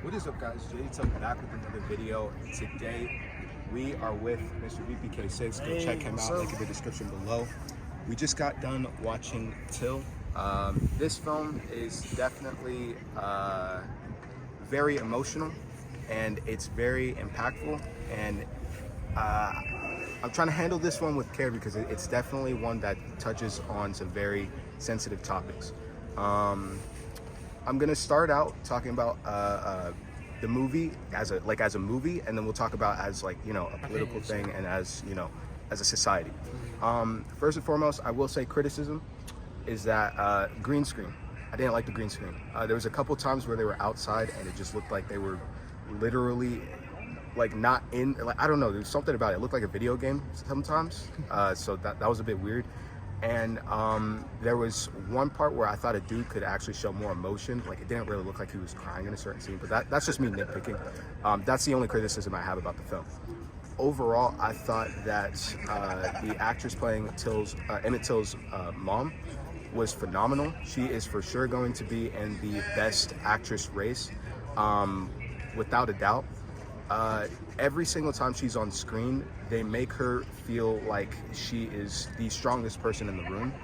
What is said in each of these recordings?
What is up, guys? JD back with another video. Today we are with Mr. VPK6. Go check him out, link in the description below. We just got done watching Till. This film is definitely very emotional and it's very impactful, and I'm trying to handle this one with care because it's definitely one that touches on some very sensitive topics. I'm gonna start out talking about the movie as a movie, and then we'll talk about as a political thing and as a society. First and foremost, I will say criticism is that green screen. I didn't like the green screen. There was a couple times where they were outside and it just looked like they were literally not in, I don't know, there's something about it. It looked like a video game sometimes. So that was a bit weird. And there was one part where I thought a dude could actually show more emotion. Like, it didn't really look like he was crying in a certain scene, but that's just me nitpicking. That's the only criticism I have about the film. Overall, I thought that the actress playing Emmett Till's mom was phenomenal. She is for sure going to be in the best actress race, without a doubt. Every single time she's on screen, they make her feel like she is the strongest person in the room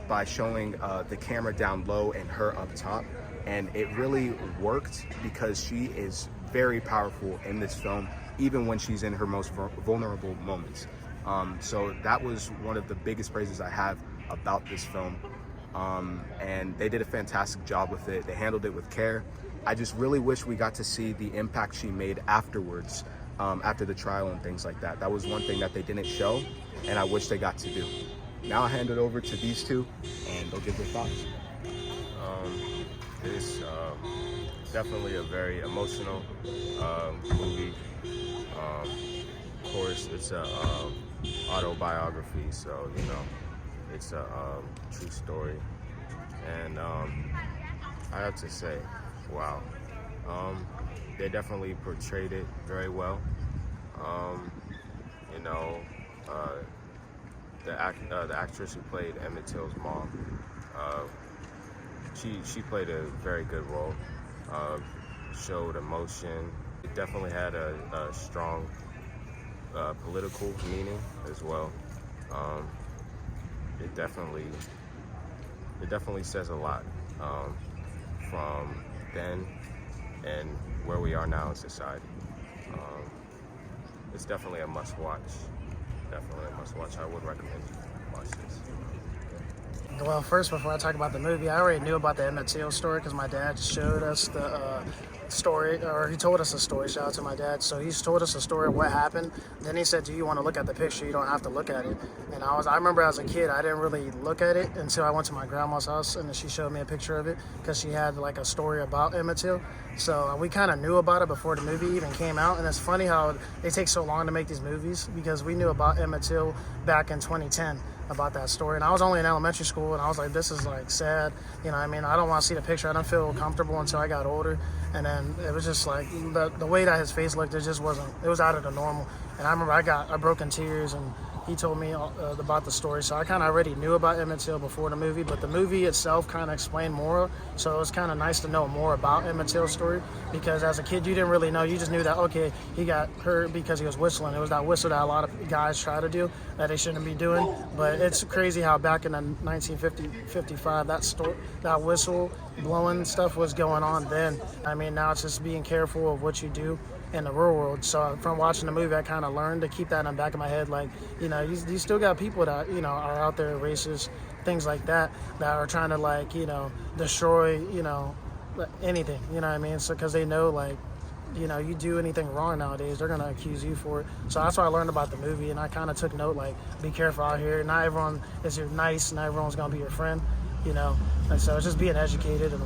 by showing the camera down low and her up top. And it really worked because she is very powerful in this film, even when she's in her most vulnerable moments. So that was one of the biggest praises I have about this film. And they did a fantastic job with it. They handled it with care. I just really wish we got to see the impact she made afterwards, after the trial and things like that. That was one thing that they didn't show, and I wish they got to do. Now I hand it over to these two, and they'll give their thoughts. It's definitely a very emotional movie. Of course, it's a autobiography, so it's a true story. And I have to say, wow, they definitely portrayed it very well. The actress who played Emmett Till's mom, she played a very good role. Showed emotion. It definitely had a strong political meaning as well. It definitely says a lot from then and where we are now in society. It's definitely a must-watch. I would recommend you watch this. Well, first, before I talk about the movie, I already knew about the Emmett Till story because my dad showed us the story, or he told us a story. Shout out to my dad. So he's told us a story of what happened. Then he said, "Do you want to look at the picture? You don't have to look at it." And I remember as a kid, I didn't really look at it until I went to my grandma's house, and then she showed me a picture of it because she had a story about Emmett Till. So we kind of knew about it before the movie even came out. And it's funny how they take so long to make these movies, because we knew about Emmett Till back in 2010. About that story, and I was only in elementary school, and I was like, this is sad, I don't want to see the picture. I didn't feel comfortable until I got older, and then it was just like the way that his face looked, it just wasn't, it was out of the normal. And I remember I broke in tears, and he told me about the story. So I kind of already knew about Emmett Till before the movie, but the movie itself kind of explained more. So it was kind of nice to know more about Emmett Till's story, because as a kid, you didn't really know. You just knew that, okay, he got hurt because he was whistling. It was that whistle that a lot of guys try to do that they shouldn't be doing. But it's crazy how back in the 1955, that whistle blowing stuff was going on then. Now it's just being careful of what you do in the real world. So from watching the movie, I kind of learned to keep that in the back of my head. You still got people that, are out there, racist, things like that are trying to destroy, anything, So, cause they know you do anything wrong nowadays, they're going to accuse you for it. So that's what I learned about the movie. And I kind of took note, be careful out here. Not everyone is nice, not everyone's going to be your friend, And so it's just being educated and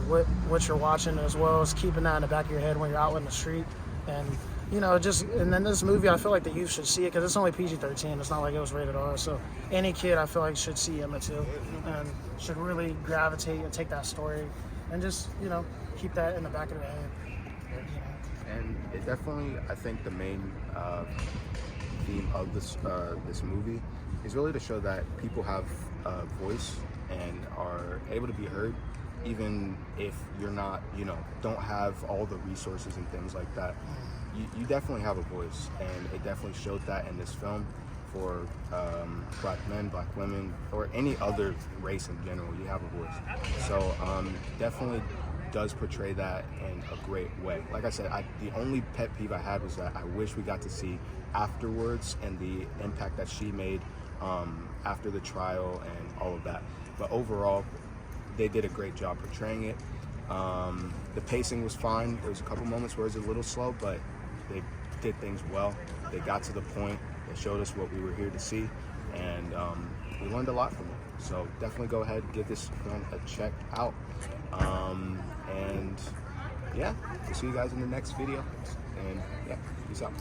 what you're watching, as well as keeping that in the back of your head when you're out in the street. And and then this movie, I feel like the youth should see it because it's only PG-13. It's not like it was rated R. So any kid, I feel like, should see Emmett Till and should really gravitate and take that story and just keep that in the back of their head. And it definitely, I think the main theme of this movie is really to show that people have a voice and are able to be heard, even if you're not, you know, don't have all the resources and things like that, you definitely have a voice, and it definitely showed that in this film. For black men, black women, or any other race in general, you have a voice. So definitely does portray that in a great way. Like I said, the only pet peeve I had was that I wish we got to see afterwards and the impact that she made after the trial and all of that. But overall, they did a great job portraying it. The pacing was fine. There was a couple moments where it was a little slow, but they did things well. They got to the point. They showed us what we were here to see, and we learned a lot from it. So definitely go ahead and give this film a check out. And yeah, we'll see you guys in the next video. And yeah, peace out.